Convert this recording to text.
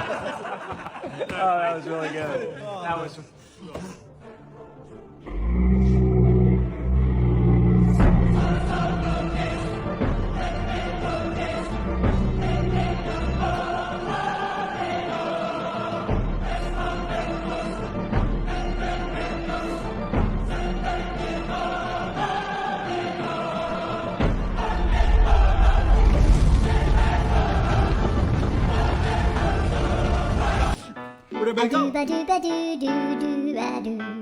that was really good. That was. Rebecca. Ba-doo-ba-doo-ba-doo-doo-doo-ba-doo.